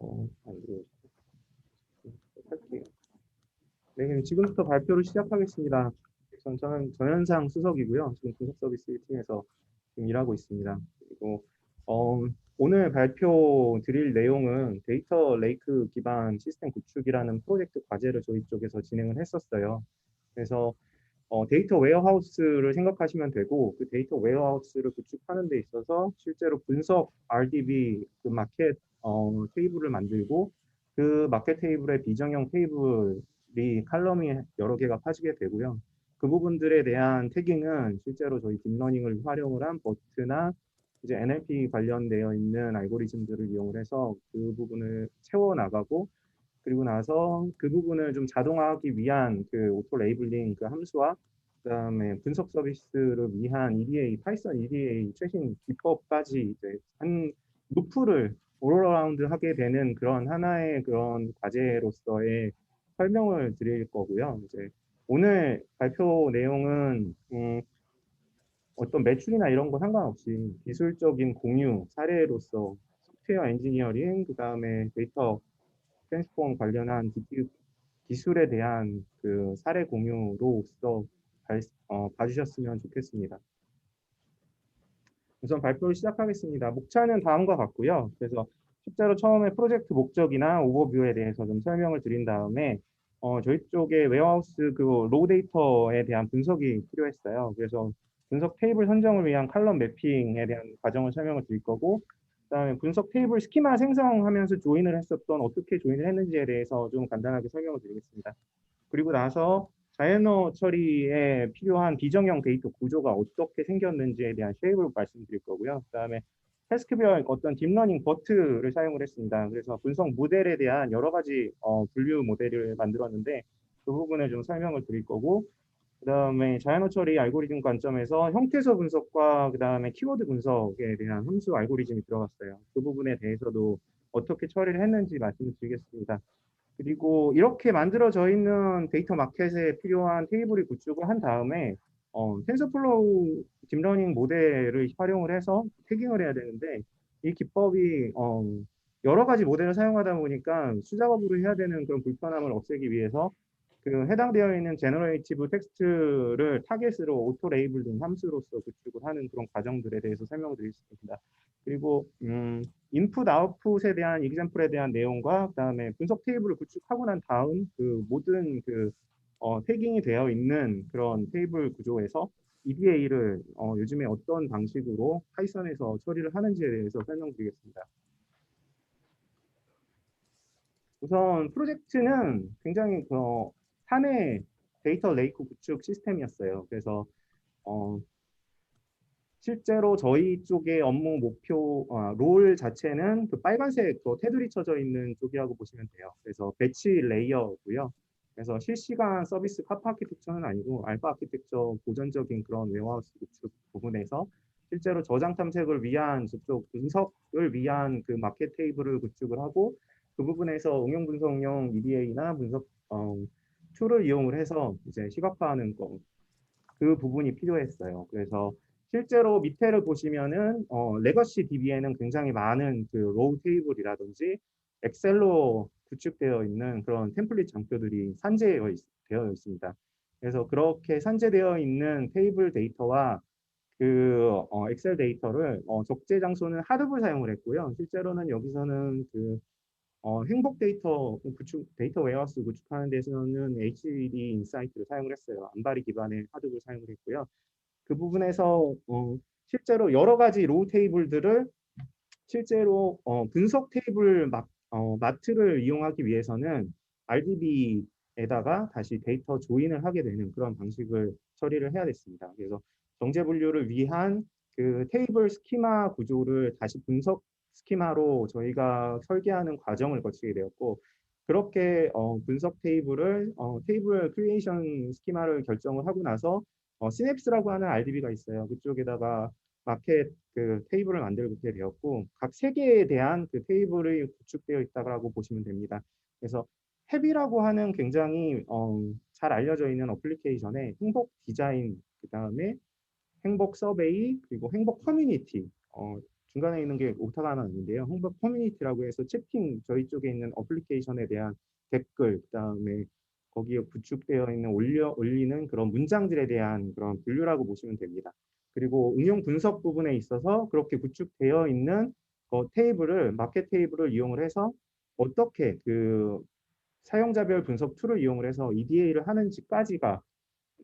안 들어오시죠? 할게요. 네, 그럼 지금부터 발표를 시작하겠습니다. 저는 전현상 수석이고요. 지금 분석 서비스 팀에서 지금 일하고 있습니다. 그리고 어, 오늘 발표 드릴 내용은 데이터 레이크 기반 시스템 구축이라는 프로젝트 과제를 저희 쪽에서 진행을 했었어요. 그래서 데이터 웨어하우스를 생각하시면 되고 그 데이터 웨어하우스를 구축하는 데 있어서 실제로 분석 RDB 그 마켓 테이블을 만들고 그 마켓 테이블의 비정형 테이블이 칼럼이 여러 개가 파지게 되고요. 그 부분들에 대한 태깅은 실제로 저희 딥러닝을 활용을 한 버트나 이제 NLP 관련되어 있는 알고리즘들을 이용을 해서 그 부분을 채워 나가고 그리고 나서 그 부분을 좀 자동화하기 위한 그 오토 레이블링 그 함수와 그다음에 분석 서비스를 위한 EDA, 파이썬 EDA 최신 기법까지 이제 한 루프를 올어라운드 하게 되는 그런 하나의 그런 과제로서의 설명을 드릴 거고요. 이제 오늘 발표 내용은 어떤 매출이나 이런 거 상관없이 기술적인 공유 사례로서 소프트웨어 엔지니어링, 그다음에 데이터 트랜스폼 관련한 기술에 대한 그 사례 공유로서 봐주셨으면 좋겠습니다. 우선 발표를 시작하겠습니다. 목차는 다음과 같고요. 그래서 실제로 처음에 프로젝트 목적이나 오버뷰에 대해서 좀 설명을 드린 다음에 저희 쪽에 웨어하우스 그 로우 데이터에 대한 분석이 필요했어요. 그래서 분석 테이블 선정을 위한 칼럼 매핑에 대한 과정을 설명을 드릴 거고, 그다음에 분석 테이블 스키마 생성하면서 조인을 했었던 어떻게 조인을 했는지에 대해서 좀 간단하게 설명을 드리겠습니다. 그리고 나서 자연어 처리에 필요한 비정형 데이터 구조가 어떻게 생겼는지에 대한 쉐입을 말씀드릴 거고요. 그다음에 태스크별 어떤 딥러닝 버트를 사용을 했습니다. 그래서 분석 모델에 대한 여러 가지 분류 모델을 만들었는데 그 부분을 좀 설명을 드릴 거고, 그다음에 자연어 처리 알고리즘 관점에서 형태소 분석과 그다음에 키워드 분석에 대한 함수 알고리즘이 들어갔어요. 그 부분에 대해서도 어떻게 처리를 했는지 말씀을 드리겠습니다. 그리고 이렇게 만들어져 있는 데이터 마켓에 필요한 테이블을 구축을 한 다음에 텐서플로우 딥러닝 모델을 활용을 해서 태깅을 해야 되는데 이 기법이 여러 가지 모델을 사용하다 보니까 수작업으로 해야 되는 그런 불편함을 없애기 위해서 그 해당되어 있는 제너레이티브 텍스트를 타겟으로 오토 레이블링 함수로서 구축을 하는 그런 과정들에 대해서 설명을 드리겠습니다. 그리고 인풋 아웃풋에 대한 이그젬플에 대한 내용과 그다음에 분석 테이블을 구축하고 난 다음 그 모든 그 태깅이 되어 있는 그런 테이블 구조에서 EDA를 요즘에 어떤 방식으로 파이썬에서 처리를 하는지에 대해서 설명드리겠습니다. 우선 프로젝트는 굉장히 사내 데이터 레이크 구축 시스템이었어요. 그래서 어, 실제로 저희 쪽의 업무 목표 롤 자체는 그 빨간색 테두리 쳐져 있는 쪽이라고 보시면 돼요. 그래서 배치 레이어고요. 그래서 실시간 서비스 카파 아키텍처는 아니고 알파 아키텍처 고전적인 그런 웨어하우스 구축 부분에서 실제로 저장 탐색을 위한 저쪽 분석을 위한 그 마켓 테이블을 구축을 하고 그 부분에서 응용 분석용 EDA나 분석 툴을 이용을 해서 이제 시각화하는 그 부분이 필요했어요. 그래서 실제로 밑에를 보시면은 레거시 DB에는 굉장히 많은 그 로우 테이블이라든지 엑셀로 구축되어 있는 그런 템플릿 장표들이 되어 있습니다. 그래서 그렇게 산재되어 있는 테이블 데이터와 그 엑셀 데이터를 적재 장소는 하드블 사용을 했고요. 실제로는 여기서는 그 행복 데이터 웨어하우스 구축하는 데서는 HDD 인사이트를 사용을 했어요. 안바리 기반의 하드블 사용을 했고요. 그 부분에서 실제로 여러 가지 로우 테이블들을 실제로 분석 테이블 마트를 이용하기 위해서는 RDB에다가 다시 데이터 조인을 하게 되는 그런 방식을 처리를 해야 됐습니다. 그래서 정제 분류를 위한 그 테이블 스키마 구조를 다시 분석 스키마로 저희가 설계하는 과정을 거치게 되었고 그렇게 분석 테이블 크리에이션 스키마를 결정을 하고 나서 시냅스라고 하는 RDB가 있어요. 그쪽에다가 마켓 그 테이블을 만들게 되었고 각 세 개에 대한 그 테이블이 구축되어 있다고 보시면 됩니다. 그래서 햅이라고 하는 굉장히 잘 알려져 있는 어플리케이션에 행복 디자인, 그 다음에 행복 서베이, 그리고 행복 커뮤니티 중간에 있는 게 오타가 하나 있는데요. 행복 커뮤니티라고 해서 채팅 저희 쪽에 있는 어플리케이션에 대한 댓글, 그다음에 거기에 구축되어 있는 올리는 그런 문장들에 대한 그런 분류라고 보시면 됩니다. 그리고 응용 분석 부분에 있어서 그렇게 구축되어 있는 테이블을 마켓 테이블을 이용을 해서 어떻게 그 사용자별 분석 툴을 이용을 해서 EDA를 하는지까지가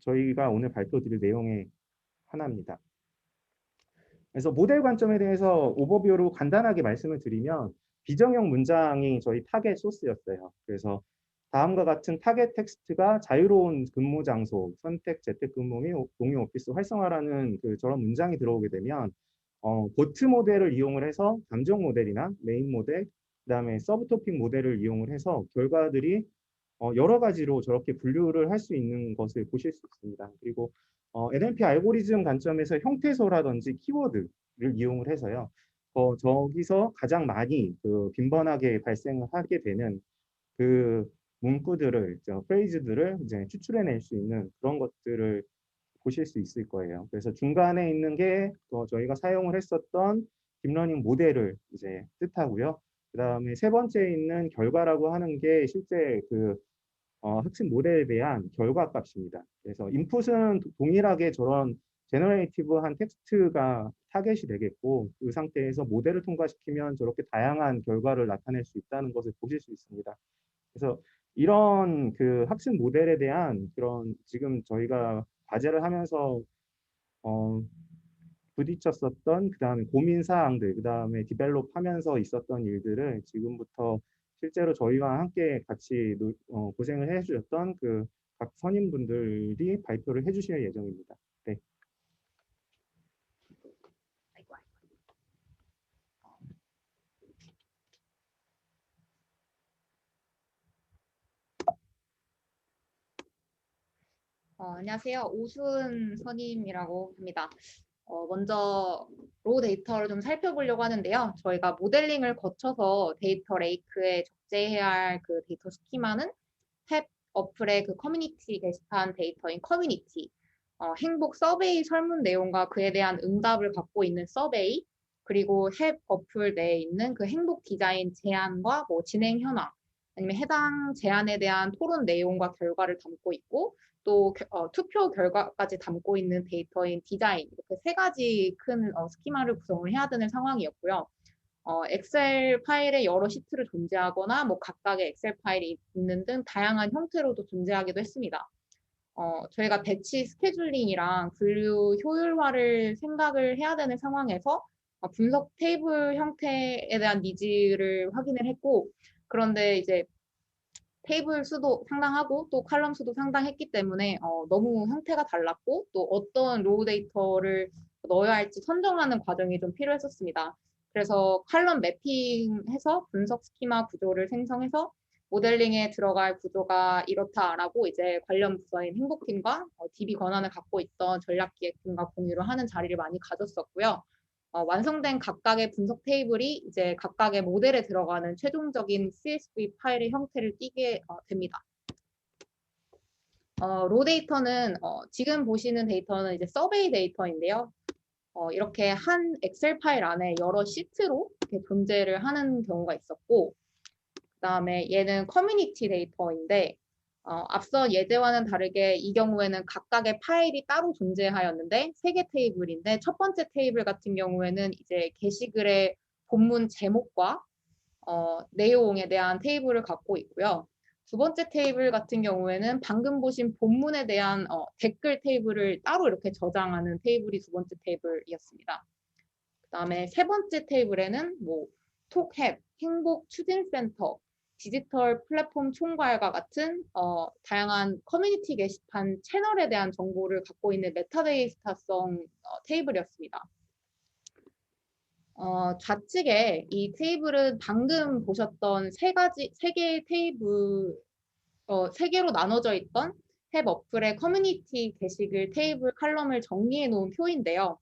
저희가 오늘 발표드릴 내용의 하나입니다. 그래서 모델 관점에 대해서 오버뷰로 간단하게 말씀을 드리면 비정형 문장이 저희 타겟 소스였어요. 그래서 다음과 같은 타겟 텍스트가 자유로운 근무 장소, 선택, 재택근무 및 공유 오피스 활성화라는 저런 문장이 들어오게 되면 보트 모델을 이용을 해서 감정 모델이나 메인 모델, 그다음에 서브 토픽 모델을 이용을 해서 결과들이 여러 가지로 저렇게 분류를 할 수 있는 것을 보실 수 있습니다. 그리고 NLP 알고리즘 관점에서 형태소라든지 키워드를 이용을 해서요. 저기서 가장 많이 빈번하게 발생을 하게 되는 그 문구들을, 프레이즈들을 이제 추출해낼 수 있는 그런 것들을 보실 수 있을 거예요. 그래서 중간에 있는 게 저희가 사용을 했었던 딥러닝 모델을 이제 뜻하고요. 그 다음에 세 번째 있는 결과라고 하는 게 실제 학습 모델에 대한 결과값입니다. 그래서 인풋은 동일하게 저런 제너레이티브한 텍스트가 타겟이 되겠고 그 상태에서 모델을 통과시키면 저렇게 다양한 결과를 나타낼 수 있다는 것을 보실 수 있습니다. 그래서 이런 학습 모델에 대한 그런 지금 저희가 과제를 하면서 어, 부딪혔었던 그다음에 고민 사항들, 그다음에 디벨롭하면서 있었던 일들을 지금부터 실제로 저희와 함께 같이 고생을 해주셨던 각 선임분들이 발표를 해주실 예정입니다. 네. 안녕하세요. 오순 선임이라고 합니다. 먼저 로우 데이터를 좀 살펴보려고 하는데요. 저희가 모델링을 거쳐서 데이터 레이크에 적재해야 할 그 데이터 스키마는 탭 어플의 그 커뮤니티 게시판 데이터인 커뮤니티, 행복 서베이 설문 내용과 그에 대한 응답을 갖고 있는 서베이, 그리고 탭 어플 내에 있는 그 행복 디자인 제안과 뭐 진행 현황, 아니면 해당 제안에 대한 토론 내용과 결과를 담고 있고 또 투표 결과까지 담고 있는 데이터인 디자인, 이렇게 세 가지 큰 스키마를 구성을 해야 되는 상황이었고요. 엑셀 파일에 여러 시트를 존재하거나 뭐 각각의 엑셀 파일이 있는 등 다양한 형태로도 존재하기도 했습니다. 저희가 배치 스케줄링이랑 분류 효율화를 생각을 해야 되는 상황에서 분석 테이블 형태에 대한 니즈를 확인을 했고, 그런데 이제 테이블 수도 상당하고 또 칼럼 수도 상당했기 때문에 너무 형태가 달랐고 또 어떤 로우 데이터를 넣어야 할지 선정하는 과정이 좀 필요했었습니다. 그래서 칼럼 매핑해서 분석 스키마 구조를 생성해서 모델링에 들어갈 구조가 이렇다라고 이제 관련 부서인 행복팀과 DB 권한을 갖고 있던 전략기획팀과 공유를 하는 자리를 많이 가졌었고요. 완성된 각각의 분석 테이블이 이제 각각의 모델에 들어가는 최종적인 CSV 파일의 형태를 띠게 됩니다. 로 데이터는 지금 보시는 데이터는 이제 서베이 데이터인데요. 이렇게 한 엑셀 파일 안에 여러 시트로 이렇게 존재를 하는 경우가 있었고, 그다음에 얘는 커뮤니티 데이터인데 앞서 예제와는 다르게 이 경우에는 각각의 파일이 따로 존재하였는데 세 개 테이블인데 첫 번째 테이블 같은 경우에는 이제 게시글의 본문 제목과 내용에 대한 테이블을 갖고 있고요. 두 번째 테이블 같은 경우에는 방금 보신 본문에 대한 댓글 테이블을 따로 이렇게 저장하는 테이블이 두 번째 테이블이었습니다. 그다음에 세 번째 테이블에는 뭐 톡헵, 행복 추진센터, 디지털 플랫폼 총괄과 같은 다양한 커뮤니티 게시판 채널에 대한 정보를 갖고 있는 메타데이터성 테이블이었습니다. 좌측에 이 테이블은 방금 보셨던 세 개의 테이블, 세 개로 나눠져 있던 탭 어플의 커뮤니티 게시글 테이블 칼럼을 정리해 놓은 표인데요.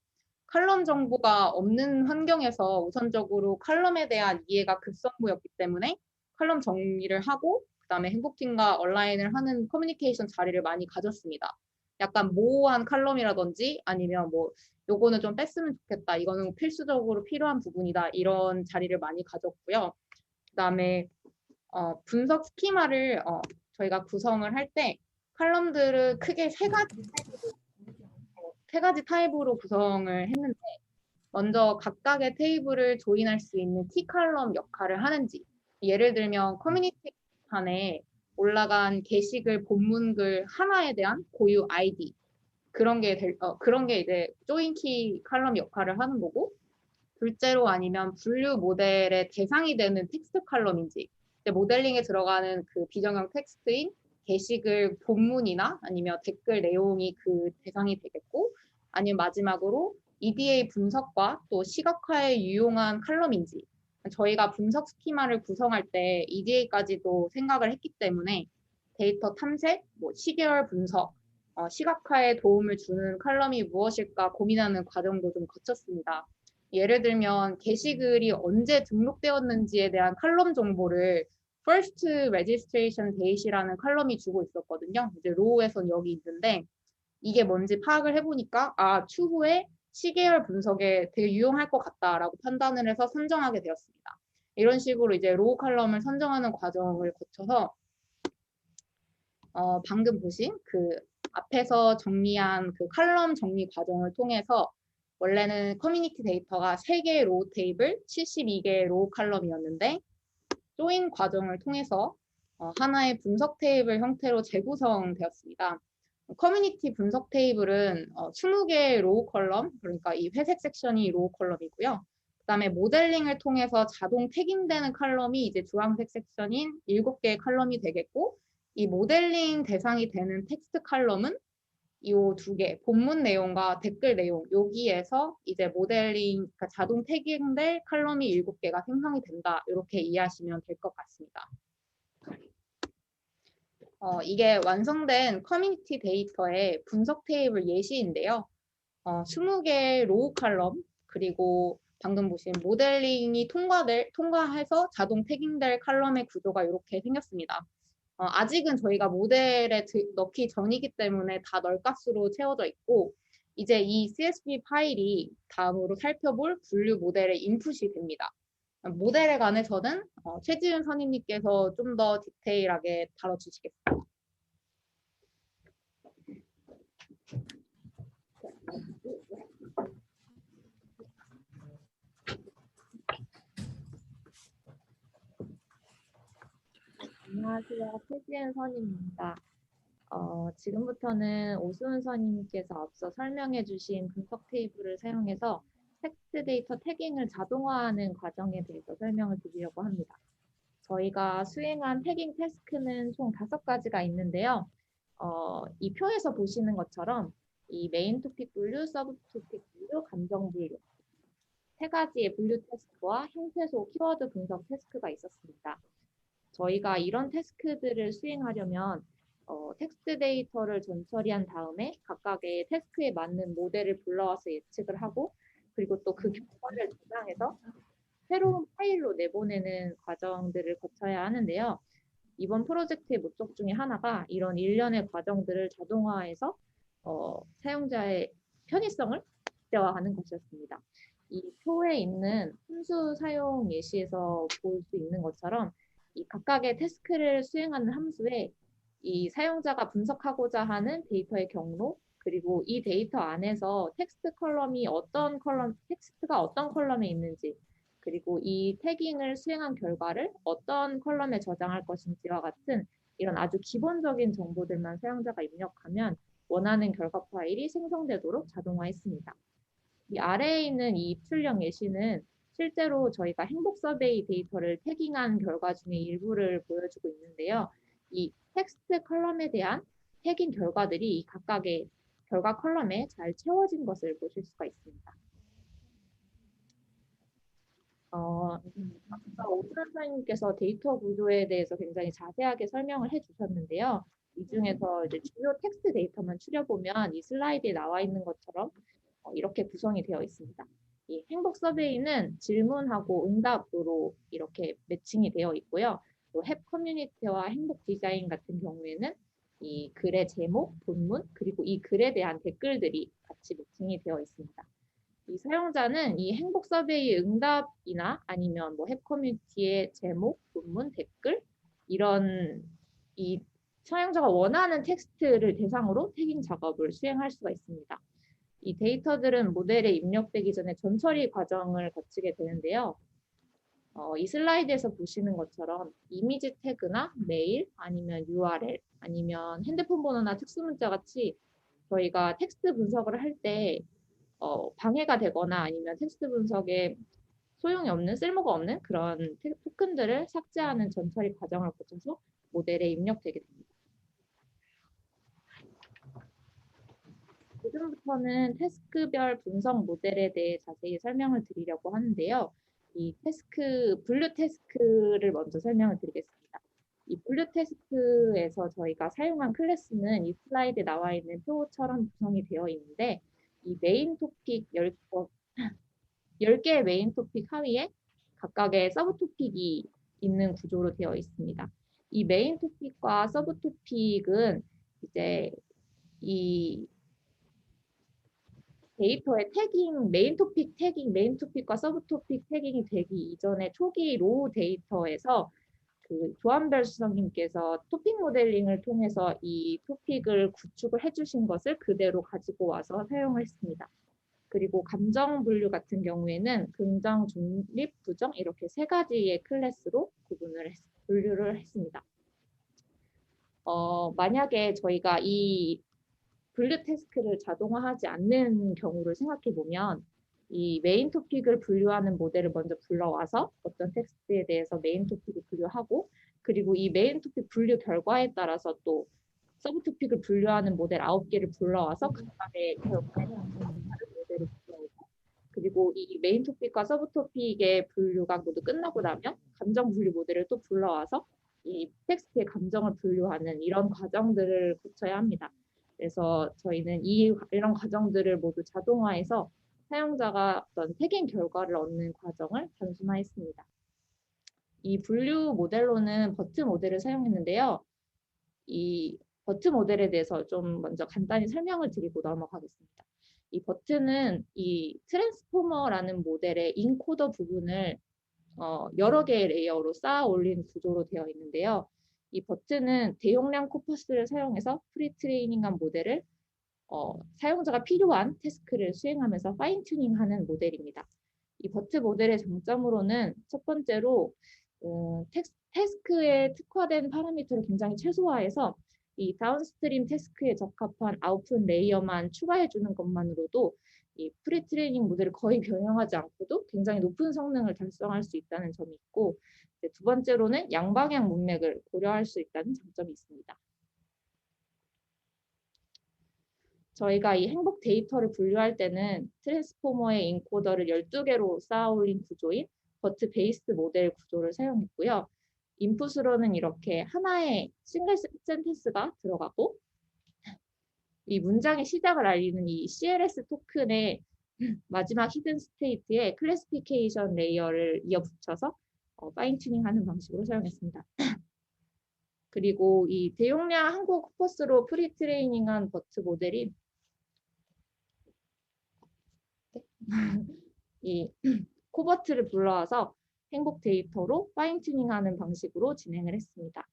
칼럼 정보가 없는 환경에서 우선적으로 칼럼에 대한 이해가 급선무였기 때문에 칼럼 정리를 하고 그다음에 행복팀과 온라인을 하는 커뮤니케이션 자리를 많이 가졌습니다. 약간 모호한 칼럼이라든지 아니면 뭐 요거는 좀 뺐으면 좋겠다. 이거는 필수적으로 필요한 부분이다. 이런 자리를 많이 가졌고요. 그다음에 분석 스키마를 저희가 구성을 할 때 칼럼들을 크게 세 가지 타입으로 구성을 했는데 먼저 각각의 테이블을 조인할 수 있는 T 칼럼 역할을 하는지 예를 들면 커뮤니티 판에 올라간 게시글 본문글 하나에 대한 고유 아이디 그런 게 이제 조인 키 칼럼 역할을 하는 거고 둘째로 아니면 분류 모델의 대상이 되는 텍스트 칼럼인지 모델링에 들어가는 그 비정형 텍스트인 게시글 본문이나 아니면 댓글 내용이 그 대상이 되겠고 아니면 마지막으로 EDA 분석과 또 시각화에 유용한 칼럼인지 저희가 분석 스키마를 구성할 때 EDA까지도 생각을 했기 때문에 데이터 탐색, 시계열 분석, 시각화에 도움을 주는 칼럼이 무엇일까 고민하는 과정도 좀 거쳤습니다. 예를 들면 게시글이 언제 등록되었는지에 대한 칼럼 정보를 First Registration Date이라는 칼럼이 주고 있었거든요. 이제 로우에선 여기 있는데 이게 뭔지 파악을 해보니까 추후에 시계열 분석에 되게 유용할 것 같다라고 판단을 해서 선정하게 되었습니다. 이런 식으로 이제 로우 칼럼을 선정하는 과정을 거쳐서 방금 보신 그 앞에서 정리한 그 칼럼 정리 과정을 통해서 원래는 커뮤니티 데이터가 3개의 로우 테이블, 72개의 로우 칼럼이었는데 조인 과정을 통해서 하나의 분석 테이블 형태로 재구성되었습니다. 커뮤니티 분석 테이블은 20개의 로우 컬럼, 그러니까 이 회색 섹션이 로우 컬럼이고요. 그다음에 모델링을 통해서 자동 태깅되는 칼럼이 이제 주황색 섹션인 7개의 칼럼이 되겠고 이 모델링 대상이 되는 텍스트 칼럼은 이 2개, 본문 내용과 댓글 내용, 여기에서 이제 모델링, 그러니까 자동 태깅될 칼럼이 7개가 생성이 된다. 이렇게 이해하시면 될 것 같습니다. 이게 완성된 커뮤니티 데이터의 분석 테이블 예시인데요. 20개의 로우 칼럼, 그리고 방금 보신 모델링이 통과해서 자동 태깅될 칼럼의 구조가 이렇게 생겼습니다. 아직은 저희가 모델에 넣기 전이기 때문에 다 널값으로 채워져 있고 이제 이 CSV 파일이 다음으로 살펴볼 분류 모델의 인풋이 됩니다. 모델에 관해서는 최지은 선임님께서 좀 더 디테일하게 다뤄주시겠습니다. 안녕하세요. 최지은 선임입니다. 지금부터는 오수은 선임께서 앞서 설명해 주신 분석 테이블을 사용해서 텍스트 데이터 태깅을 자동화하는 과정에 대해서 설명을 드리려고 합니다. 저희가 수행한 태깅 태스크는 총 5가지가 있는데요. 이 표에서 보시는 것처럼 이 메인 토픽 분류, 서브 토픽 분류, 감정 분류 3가지의 분류 태스크와 형태소 키워드 분석 태스크가 있었습니다. 저희가 이런 태스크들을 수행하려면 텍스트 데이터를 전처리한 다음에 각각의 태스크에 맞는 모델을 불러와서 예측을 하고 그리고 또 그 결과를 저장해서 새로운 파일로 내보내는 과정들을 거쳐야 하는데요. 이번 프로젝트의 목적 중에 하나가 이런 일련의 과정들을 자동화해서 사용자의 편의성을 극대화하는 것이었습니다. 이 표에 있는 함수 사용 예시에서 볼 수 있는 것처럼 이 각각의 태스크를 수행하는 함수에 이 사용자가 분석하고자 하는 데이터의 경로 그리고 이 데이터 안에서 텍스트가 어떤 컬럼에 있는지 그리고 이 태깅을 수행한 결과를 어떤 컬럼에 저장할 것인지와 같은 이런 아주 기본적인 정보들만 사용자가 입력하면 원하는 결과 파일이 생성되도록 자동화했습니다. 이 아래에 있는 이 입출력 예시는 실제로 저희가 행복 서베이 데이터를 태깅한 결과 중에 일부를 보여주고 있는데요. 이 텍스트 컬럼에 대한 태깅 결과들이 이 각각의 결과 컬럼에 잘 채워진 것을 보실 수가 있습니다. 아까 오수연 선생님께서 데이터 구조에 대해서 굉장히 자세하게 설명을 해주셨는데요. 이 중에서 이제 주요 텍스트 데이터만 추려보면 이 슬라이드에 나와 있는 것처럼 이렇게 구성이 되어 있습니다. 이 행복 서베이는 질문하고 응답으로 이렇게 매칭이 되어 있고요. 또 햅 커뮤니티와 행복 디자인 같은 경우에는 이 글의 제목, 본문, 그리고 이 글에 대한 댓글들이 같이 매칭이 되어 있습니다. 사용자는 이 행복 서베이 응답이나 아니면 뭐 앱 커뮤니티의 제목, 본문, 댓글 이런 이 사용자가 원하는 텍스트를 대상으로 태깅 작업을 수행할 수가 있습니다. 이 데이터들은 모델에 입력되기 전에 전처리 과정을 거치게 되는데요. 이 슬라이드에서 보시는 것처럼 이미지 태그나 메일 아니면 URL 아니면 핸드폰 번호나 특수문자 같이 저희가 텍스트 분석을 할 때 방해가 되거나 아니면 텍스트 분석에 소용이 없는 쓸모가 없는 그런 토큰들을 삭제하는 전처리 과정을 거쳐서 모델에 입력되게 됩니다. 지금부터는 태스크별 분석 모델에 대해 자세히 설명을 드리려고 하는데요. 이 분류 태스크를 먼저 설명을 드리겠습니다. 이 분류 태스크에서 저희가 사용한 클래스는 이 슬라이드에 나와 있는 표처럼 구성이 되어 있는데 이 메인 토픽 10개의 메인 토픽 하위에 각각의 서브 토픽이 있는 구조로 되어 있습니다. 이 메인 토픽과 서브 토픽은 이제 이 데이터의 태깅, 메인 토픽과 서브 토픽 태깅이 되기 이전에 초기 로우 데이터에서 그 조한별 수석님께서 토픽 모델링을 통해서 이 토픽을 구축을 해주신 것을 그대로 가지고 와서 사용을 했습니다. 그리고 감정 분류 같은 경우에는 긍정, 중립, 부정 이렇게 세 가지의 클래스로 분류를 했습니다. 만약에 저희가 이 분류 태스크를 자동화하지 않는 경우를 생각해 보면 이 메인 토픽을 분류하는 모델을 먼저 불러와서 어떤 텍스트에 대해서 메인 토픽을 분류하고 그리고 이 메인 토픽 분류 결과에 따라서 또 서브 토픽을 분류하는 모델 9개를 불러와서 각각의 결과에 다른 모델을 불러오고 그리고 이 메인 토픽과 서브 토픽의 분류가 모두 끝나고 나면 감정 분류 모델을 또 불러와서 이 텍스트의 감정을 분류하는 이런 과정들을 거쳐야 합니다. 그래서 저희는 이런 과정들을 모두 자동화해서 사용자가 어떤 태깅 결과를 얻는 과정을 단순화했습니다. 이 분류 모델로는 버트 모델을 사용했는데요. 이 버트 모델에 대해서 좀 먼저 간단히 설명을 드리고 넘어가겠습니다. 이 버트는 이 트랜스포머라는 모델의 인코더 부분을 여러 개의 레이어로 쌓아 올린 구조로 되어 있는데요. 이 버트는 대용량 코퍼스를 사용해서 프리트레이닝한 모델을 사용자가 필요한 태스크를 수행하면서 파인 튜닝하는 모델입니다. 이 버트 모델의 장점으로는 첫 번째로 태스크에 특화된 파라미터를 굉장히 최소화해서 이 다운스트림 태스크에 적합한 아웃풋 레이어만 추가해주는 것만으로도 이 프리트레이닝 모델을 거의 변형하지 않고도 굉장히 높은 성능을 달성할 수 있다는 점이 있고 두 번째로는 양방향 문맥을 고려할 수 있다는 장점이 있습니다. 저희가 이 행복 데이터를 분류할 때는 트랜스포머의 인코더를 12개로 쌓아 올린 구조인 버트 베이스 모델 구조를 사용했고요. 인풋으로는 이렇게 하나의 싱글 센텐스가 들어가고 이 문장의 시작을 알리는 이 CLS 토큰의 마지막 히든 스테이트에 클래시피케이션 레이어를 이어 붙여서 파인 튜닝하는 방식으로 사용했습니다. 그리고 이 대용량 한국 코퍼스로 프리트레이닝한 버트 모델이 이 코버트를 불러와서 행복 데이터로 파인 튜닝하는 방식으로 진행을 했습니다.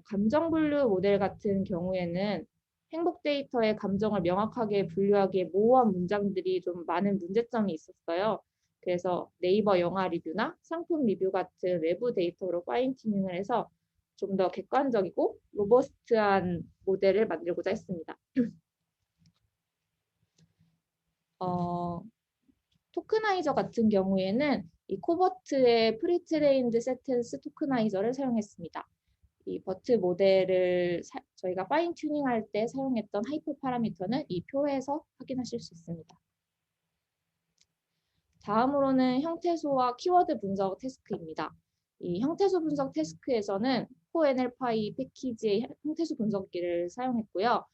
감정 분류 모델 같은 경우에는 행복 데이터의 감정을 명확하게 분류하기에 모호한 문장들이 좀 많은 문제점이 있었어요. 그래서 네이버 영화 리뷰나 상품 리뷰 같은 외부 데이터로 파인 튜닝을 해서 좀 더 객관적이고 로버스트한 모델을 만들고자 했습니다. 토크나이저 같은 경우에는 이 코버트의 프리트레인드 센텐스 토크나이저를 사용했습니다. 이 버트 모델을 저희가 파인 튜닝할 때 사용했던 하이퍼 파라미터는 이 표에서 확인하실 수 있습니다. 다음으로는 형태소와 키워드 분석 태스크입니다. 이 형태소 분석 태스크에서는 CoNLPy 패키지의 형태소 분석기를 사용했고요.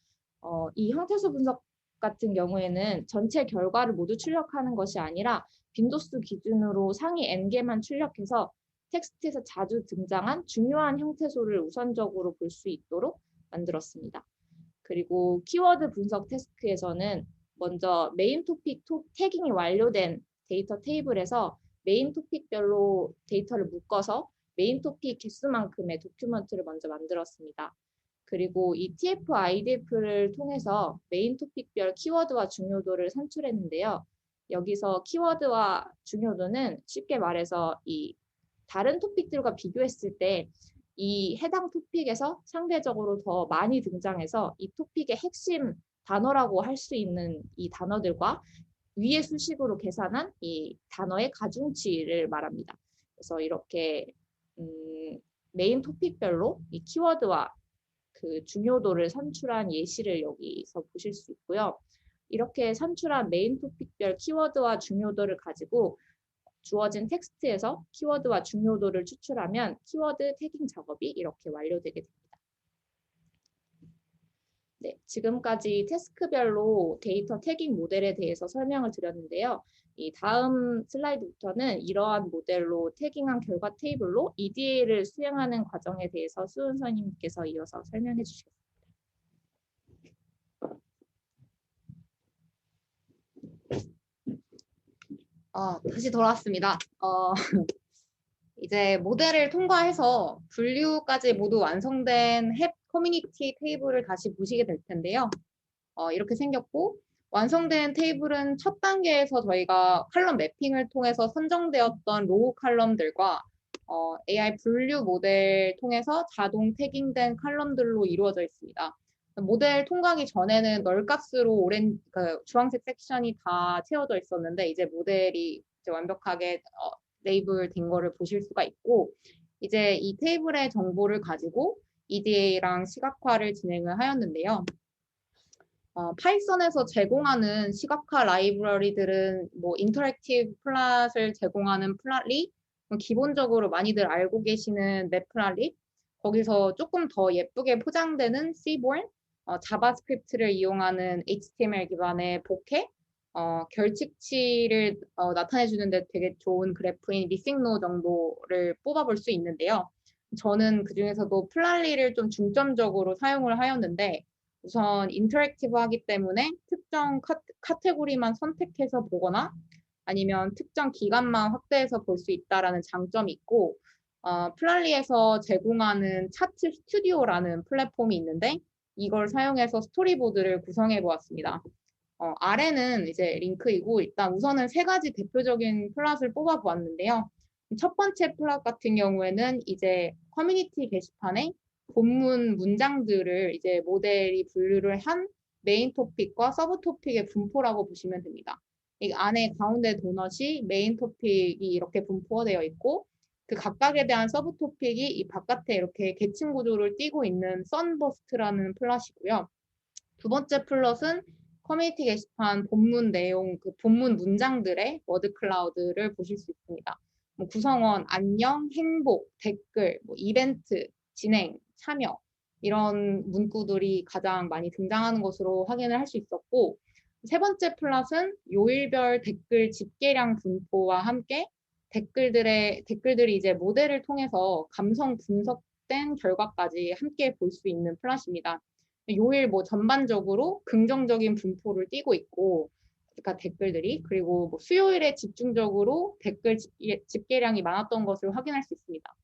이 형태소 분석 같은 경우에는 전체 결과를 모두 출력하는 것이 아니라 빈도수 기준으로 상위 n개만 출력해서 텍스트에서 자주 등장한 중요한 형태소를 우선적으로 볼 수 있도록 만들었습니다. 그리고 키워드 분석 태스크에서는 먼저 메인 토픽 태깅이 완료된 데이터 테이블에서 메인 토픽별로 데이터를 묶어서 메인 토픽 개수만큼의 도큐먼트를 먼저 만들었습니다. 그리고 이 TF IDF를 통해서 메인 토픽별 키워드와 중요도를 산출했는데요. 여기서 키워드와 중요도는 쉽게 말해서 이 다른 토픽들과 비교했을 때 이 해당 토픽에서 상대적으로 더 많이 등장해서 이 토픽의 핵심 단어라고 할 수 있는 이 단어들과 위의 수식으로 계산한 이 단어의 가중치를 말합니다. 그래서 이렇게 메인 토픽별로 이 키워드와 그 중요도를 산출한 예시를 여기서 보실 수 있고요. 이렇게 산출한 메인 토픽별 키워드와 중요도를 가지고 주어진 텍스트에서 키워드와 중요도를 추출하면 키워드 태깅 작업이 이렇게 완료되게 됩니다. 네, 지금까지 태스크별로 데이터 태깅 모델에 대해서 설명을 드렸는데요. 이 다음 슬라이드부터는 이러한 모델로 태깅한 결과 테이블로 EDA를 수행하는 과정에 대해서 수은 선생님께서 이어서 설명해 주시겠습니다. 다시 돌아왔습니다. 이제 모델을 통과해서 분류까지 모두 완성된 햅 커뮤니티 테이블을 다시 보시게 될 텐데요. 이렇게 생겼고 완성된 테이블은 첫 단계에서 저희가 칼럼 매핑을 통해서 선정되었던 로우 칼럼들과 AI 분류 모델 통해서 자동 태깅된 칼럼들로 이루어져 있습니다. 모델 통과하기 전에는 널값으로 주황색 섹션이 다 채워져 있었는데 이제 모델이 이제 완벽하게 레이블된 거를 보실 수가 있고 이제 이 테이블의 정보를 가지고 EDA랑 시각화를 진행을 하였는데요. 파이썬에서 제공하는 시각화 라이브러리들은 뭐 인터랙티브 플랫을 제공하는 플랫리, 기본적으로 많이들 알고 계시는 넷플랫리, 거기서 조금 더 예쁘게 포장되는 Seaborn, 자바스크립트를 이용하는 HTML 기반의 보케, 결칙치를 나타내주는데 되게 좋은 그래프인 미싱노 정도를 뽑아볼 수 있는데요. 저는 그 중에서도 플랫리를 좀 중점적으로 사용을 하였는데 우선 인터랙티브 하기 때문에 특정 카테고리만 선택해서 보거나 아니면 특정 기간만 확대해서 볼 수 있다라는 장점이 있고 플랄리에서 제공하는 차트 스튜디오라는 플랫폼이 있는데 이걸 사용해서 스토리보드를 구성해 보았습니다. 아래는 이제 링크이고 일단 우선은 세 가지 대표적인 플랫을 뽑아 보았는데요. 첫 번째 플랫 같은 경우에는 이제 커뮤니티 게시판에 본문 문장들을 이제 모델이 분류를 한 메인 토픽과 서브 토픽의 분포라고 보시면 됩니다. 이 안에 가운데 도넛이 메인 토픽이 이렇게 분포가 되어 있고 그 각각에 대한 서브 토픽이 이 바깥에 이렇게 계층 구조를 띠고 있는 썬버스트라는 플랫이고요. 두 번째 플랫은 커뮤니티 게시판 본문 내용, 그 본문 문장들의 워드 클라우드를 보실 수 있습니다. 뭐 구성원, 안녕, 행복, 댓글, 뭐 이벤트, 진행, 참여 이런 문구들이 가장 많이 등장하는 것으로 확인을 할 수 있었고 세 번째 플랫은 요일별 댓글 집계량 분포와 함께 댓글들이 이제 모델을 통해서 감성 분석된 결과까지 함께 볼 수 있는 플랫입니다. 요일 뭐 전반적으로 긍정적인 분포를 띠고 있고 그러니까 댓글들이 그리고 뭐 수요일에 집중적으로 댓글 집계량이 많았던 것을 확인할 수 있습니다.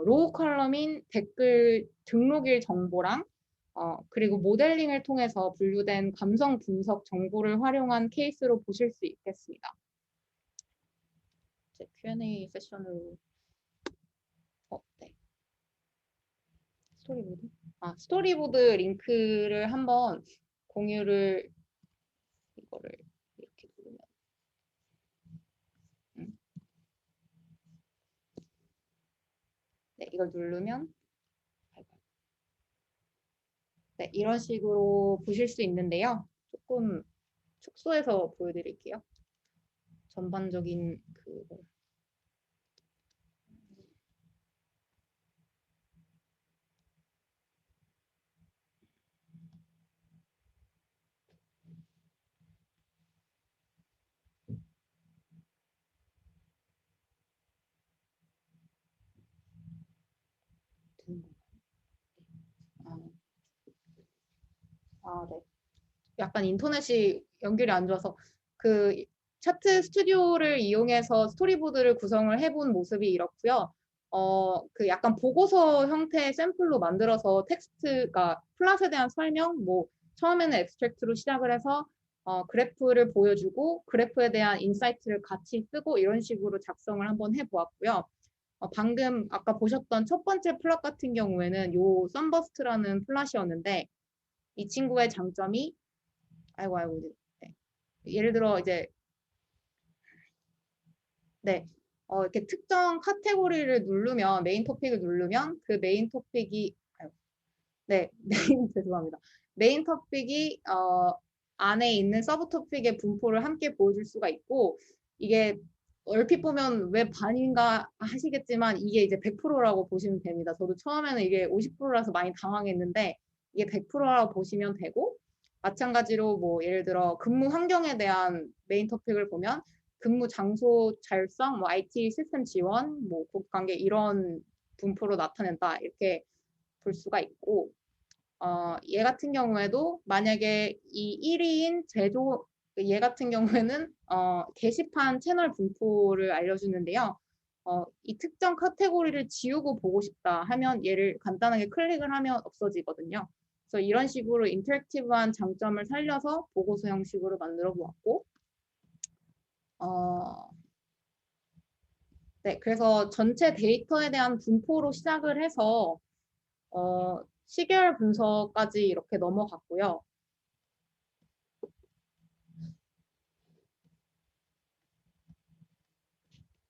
로우 컬럼인 댓글 등록일 정보랑 그리고 모델링을 통해서 분류된 감성 분석 정보를 활용한 케이스로 보실 수 있겠습니다. 이제 Q&A 세션으로 네. 스토리보드? 스토리보드 링크를 한번 공유를 이거를 이렇게 누르면 네, 이걸 누르면 네, 이런 식으로 보실 수 있는데요. 조금 축소해서 보여드릴게요. 전반적인 그거. 네. 약간 인터넷이 연결이 안 좋아서 그 차트 스튜디오를 이용해서 스토리보드를 구성을 해본 모습이 이렇고요. 그 약간 보고서 형태의 샘플로 만들어서 텍스트가 플랫에 대한 설명, 뭐 처음에는 앱스트랙트로 시작을 해서 그래프를 보여주고 그래프에 대한 인사이트를 같이 쓰고 이런 식으로 작성을 한번 해보았고요. 방금 아까 보셨던 첫 번째 플랫 같은 경우에는 요 썬버스트라는 플랫이었는데 이 친구의 장점이 아이고 네. 예를 들어 이제 네 이렇게 특정 카테고리를 누르면 메인 토픽을 누르면 그 메인 토픽이 네 메인 죄송합니다. 메인 토픽이 안에 있는 서브 토픽의 분포를 함께 보여줄 수가 있고 이게 얼핏 보면 왜 반인가 하시겠지만 이게 이제 100%라고 보시면 됩니다. 저도 처음에는 이게 50%라서 많이 당황했는데 이게 100%라고 보시면 되고 마찬가지로 뭐 예를 들어 근무 환경에 대한 메인 토픽을 보면 근무 장소 자율성, 뭐 IT 시스템 지원, 뭐 고객 관계 이런 분포로 나타낸다 이렇게 볼 수가 있고 얘 같은 경우에도 만약에 이 1위인 제조 얘 같은 경우에는 게시판 채널 분포를 알려주는데요. 이 특정 카테고리를 지우고 보고 싶다 하면 얘를 간단하게 클릭을 하면 없어지거든요. 그래서 이런 식으로 인터랙티브한 장점을 살려서 보고서 형식으로 만들어 보았고 네, 그래서 전체 데이터에 대한 분포로 시작을 해서 시계열 분석까지 이렇게 넘어갔고요.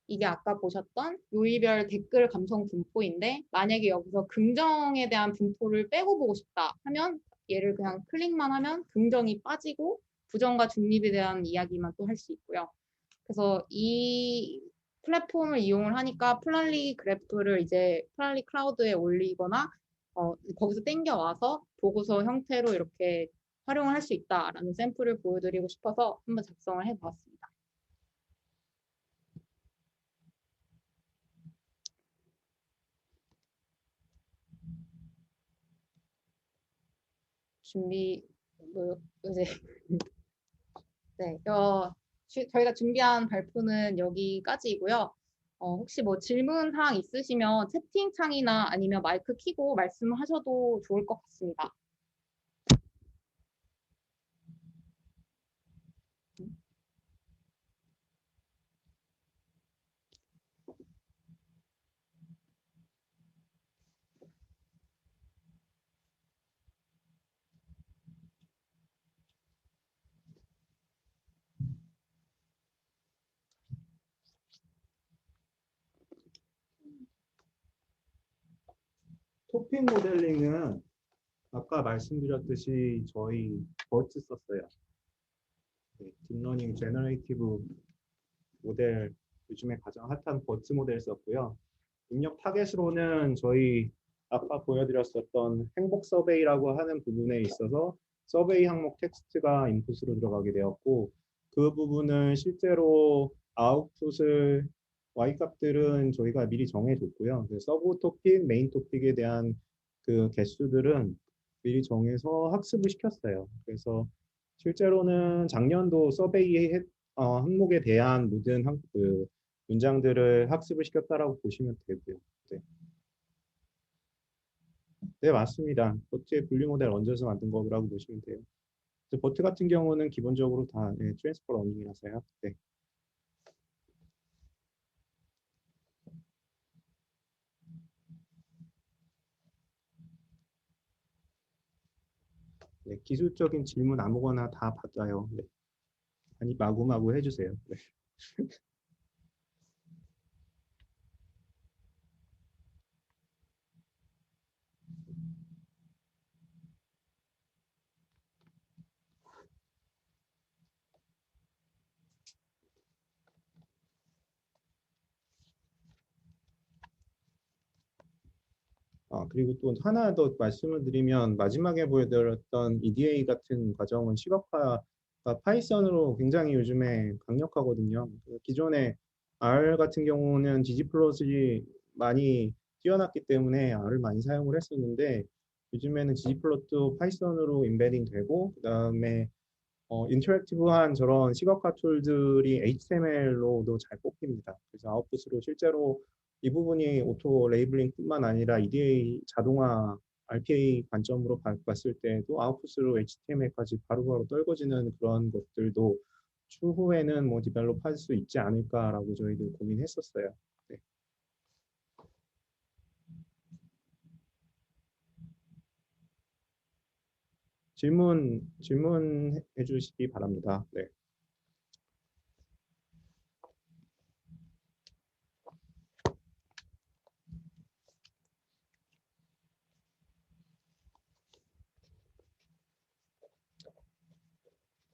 이게 아까 보셨던 요일별 댓글 감성 분포인데 만약에 여기서 긍정에 대한 분포를 빼고 보고 싶다 하면 얘를 그냥 클릭만 하면 긍정이 빠지고 부정과 중립에 대한 이야기만 또 할 수 있고요. 그래서 이 플랫폼을 이용을 하니까 플랄리 그래프를 이제 플랄리 클라우드에 올리거나 거기서 땡겨 와서 보고서 형태로 이렇게 활용을 할 수 있다라는 샘플을 보여드리고 싶어서 한번 작성을 해보았습니다. 준비 뭐 이제 네, 저희가 준비한 발표는 여기까지이고요. 혹시 뭐 질문 사항 있으시면 채팅창이나 아니면 마이크 켜고 말씀하셔도 좋을 것 같습니다. 토픽 모델링은 아까 말씀드렸듯이 저희 버츠 썼어요. 네, 딥러닝 제너레이티브 모델 요즘에 가장 핫한 버츠 모델 썼고요. 입력 타겟으로는 저희 아까 보여드렸었던 행복 서베이라고 하는 부분에 있어서 서베이 항목 텍스트가 인풋으로 들어가게 되었고 그 부분은 실제로 아웃풋을 Y값들은 저희가 미리 정해줬고요. 서브 토픽, 메인 토픽에 대한 그 개수들은 미리 정해서 학습을 시켰어요. 그래서 실제로는 작년도 서베이 항목에 대한 모든 그 문장들을 학습을 시켰다라고 보시면 되고요. 네, 네 맞습니다. 버트의 분류 모델 얹어서 만든 거라고 보시면 돼요. 버트 같은 경우는 기본적으로 다 트랜스퍼 러닝이라서요. 네. 네, 기술적인 질문 아무거나 다 받아요. 네. 아니 마구마구 해주세요. 네. 그리고 또 하나 더 말씀을 드리면 마지막에 보여드렸던 EDA 같은 과정은 시각화가 파이썬으로 굉장히 요즘에 강력하거든요. 기존에 R 같은 경우는 ggplot이 많이 뛰어났기 때문에 R을 많이 사용을 했었는데 요즘에는 ggplot도 파이썬으로 인베딩 되고 그다음에 인터랙티브한 저런 시각화 툴들이 HTML로도 잘 뽑힙니다. 그래서 아웃풋으로 실제로 이 부분이 오토 레이블링뿐만 아니라 EDA 자동화 RPA 관점으로 봤을 때도 아웃풋으로 HTML까지 바로바로 떨궈지는 그런 것들도 추후에는 뭐 디벨롭할 수 있지 않을까라고 저희들 고민했었어요. 네. 질문해 주시기 바랍니다. 네.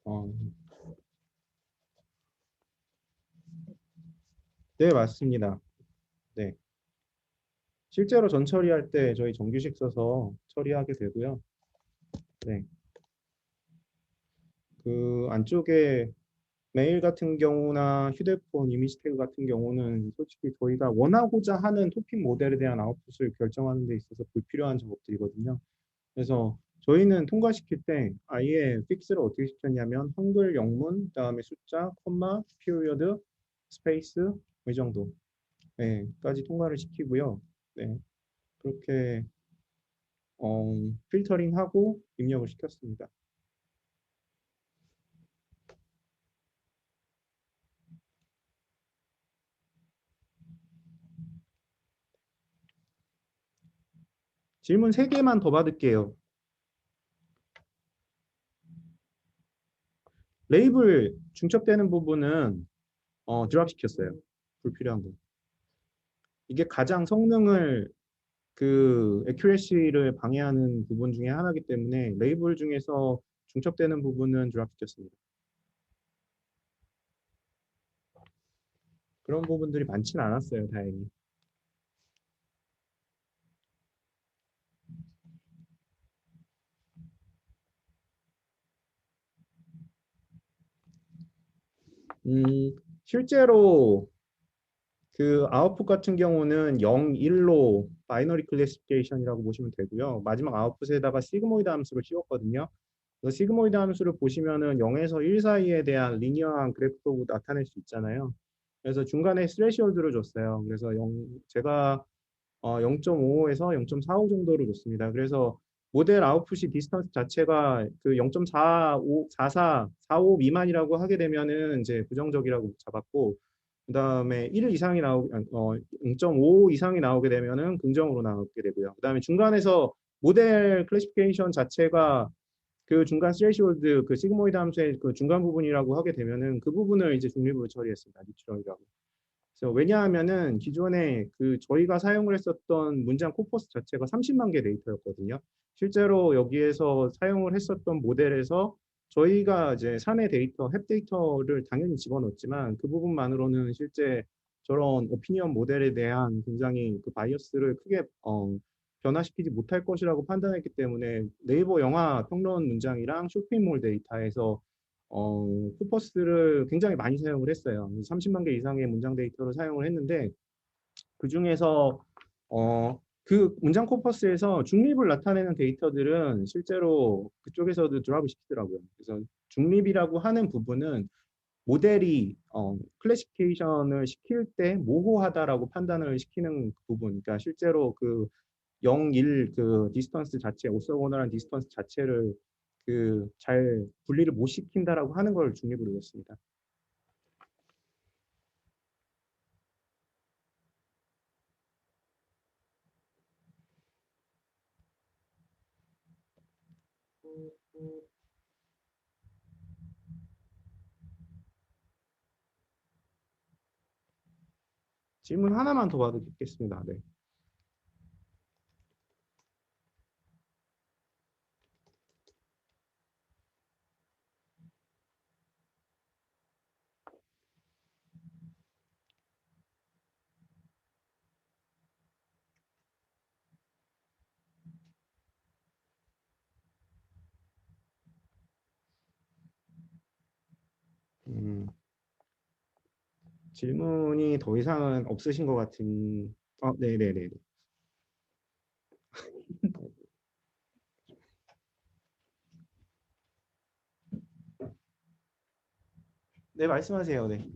어, 네, 맞습니다. 네. 실제로 전 처리할 때 저희 정규식 써서 처리하게 되고요. 네. 그 안쪽에 메일 같은 경우나 휴대폰 이미지 태그 같은 경우는 솔직히 저희가 원하고자 하는 토픽 모델에 대한 아웃풋을 결정하는 데 있어서 불필요한 작업들이거든요. 그래서 저희는 통과시킬 때 아예 픽스를 어떻게 시켰냐면 한글 영문, 그다음에 숫자, 콤마, 피리어드, 스페이스 이 정도 네, 까지 통과를 시키고요. 네, 그렇게 필터링하고 입력을 시켰습니다. 질문 3개만 더 받을게요. 레이블 중첩되는 부분은 드랍 시켰어요. 불필요한 거. 이게 가장 성능을 그 애큐레시를 방해하는 부분 중에 하나이기 때문에 레이블 중에서 중첩되는 부분은 드랍 시켰습니다. 그런 부분들이 많지는 않았어요, 다행히. 실제로 그 아웃풋 같은 경우는 0, 1로 바이너리 클래시피케이션이라고 보시면 되고요. 마지막 아웃풋에다가 시그모이드 함수를 씌웠거든요. 그래서 시그모이드 함수를 보시면은 0에서 1 사이에 대한 리니어한 그래프로 나타낼 수 있잖아요. 그래서 중간에 스레시홀드를 줬어요. 그래서 제가 0.55에서 0.45 정도로 줬습니다. 그래서 모델 아웃풋이 디스턴스 자체가 그 0.45, 44, 45 미만이라고 하게 되면은 이제 부정적이라고 잡았고, 그 다음에 1 이상이 0.5 이상이 나오게 되면은 긍정으로 나오게 되고요. 그 다음에 중간에서 모델 클래시피케이션 자체가 그 중간 스레시홀드 그 시그모이드 함수의 그 중간 부분이라고 하게 되면은 그 부분을 이제 중립으로 처리했습니다. 뉴트럴이라고. 그래서 왜냐하면은 기존에 그 저희가 사용을 했었던 문장 코퍼스 자체가 30만 개 데이터였거든요. 실제로 여기에서 사용을 했었던 모델에서 저희가 이제 사내 데이터, 햅 데이터를 당연히 집어넣었지만 그 부분만으로는 실제 저런 오피니언 모델에 대한 굉장히 그 바이어스를 크게 변화시키지 못할 것이라고 판단했기 때문에 네이버 영화 평론 문장이랑 쇼핑몰 데이터에서 쿠퍼스를 굉장히 많이 사용을 했어요. 30만 개 이상의 문장 데이터를 사용을 했는데 그 중에서 그 문장 코퍼스에서 중립을 나타내는 데이터들은 실제로 그쪽에서도 드랍을 시키더라고요. 그래서 중립이라고 하는 부분은 모델이 클래시피케이션을 시킬 때 모호하다라고 판단을 시키는 부분. 그러니까 실제로 그 0, 1 그 디스턴스 자체, 오서고널한 디스턴스 자체를 그 잘 분리를 못 시킨다라고 하는 걸 중립으로 뒀습니다. 질문 하나만 더 받겠습니다. 네. 음, 질문이 더 이상은 없으신 것 같은. 네네네. 네, 말씀하세요. 네.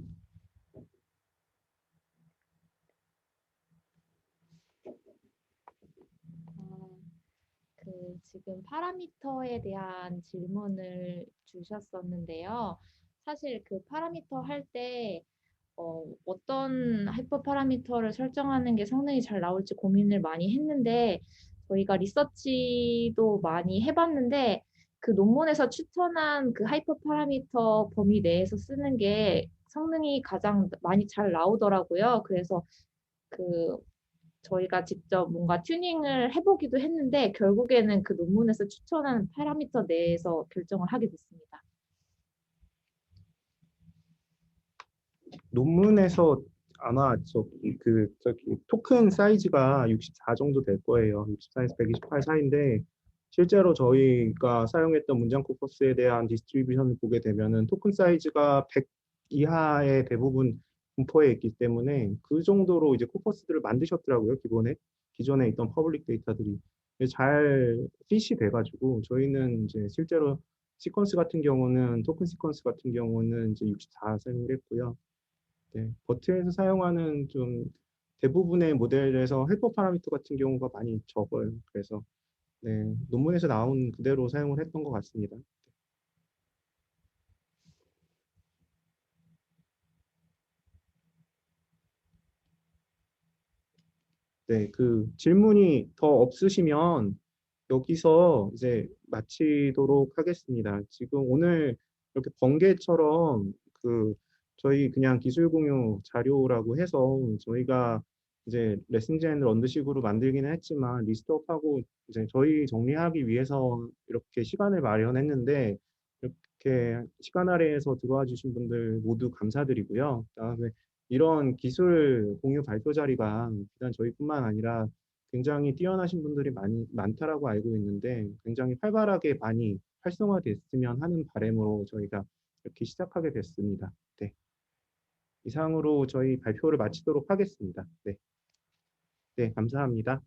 어, 지금 파라미터에 대한 질문을 주셨었는데요. 사실 그 파라미터 할 때 어떤 하이퍼 파라미터를 설정하는 게 성능이 잘 나올지 고민을 많이 했는데 저희가 리서치도 많이 해봤는데 그 논문에서 추천한 그 하이퍼 파라미터 범위 내에서 쓰는 게 성능이 가장 많이 잘 나오더라고요. 그래서 그 저희가 직접 뭔가 튜닝을 해보기도 했는데 결국에는 그 논문에서 추천한 파라미터 내에서 결정을 하게 됐습니다. 논문에서 아마 저기 토큰 사이즈가 64 정도 될 거예요. 64에서 128 사이인데 실제로 저희가 사용했던 문장 코퍼스에 대한 디스트리뷰션을 보게 되면은 토큰 사이즈가 100 이하의 대부분 분포에 있기 때문에 그 정도로 이제 코퍼스들을 만드셨더라고요. 기존에 있던 퍼블릭 데이터들이 잘 핏이 돼가지고 저희는 이제 실제로 시퀀스 같은 경우는 토큰 시퀀스 같은 경우는 이제 64 사용을 했고요. 네, 버트에서 사용하는 좀 대부분의 모델에서 헬퍼 파라미터 같은 경우가 많이 적어요. 그래서 네, 논문에서 나온 그대로 사용을 했던 것 같습니다. 네, 그 질문이 더 없으시면 여기서 이제 마치도록 하겠습니다. 지금 오늘 이렇게 번개처럼 그 저희 그냥 기술 공유 자료라고 해서 저희가 이제 레슨젠을 런드식으로 만들기는 했지만 리스트업하고 이제 저희 정리하기 위해서 이렇게 시간을 마련했는데 이렇게 시간 아래에서 들어와 주신 분들 모두 감사드리고요. 그다음에 이런 기술 공유 발표 자리가 비단 저희뿐만 아니라 굉장히 뛰어나신 분들이 많다라고 알고 있는데 굉장히 활발하게 많이 활성화됐으면 하는 바람으로 저희가 이렇게 시작하게 됐습니다. 네. 이상으로 저희 발표를 마치도록 하겠습니다. 네. 네, 감사합니다.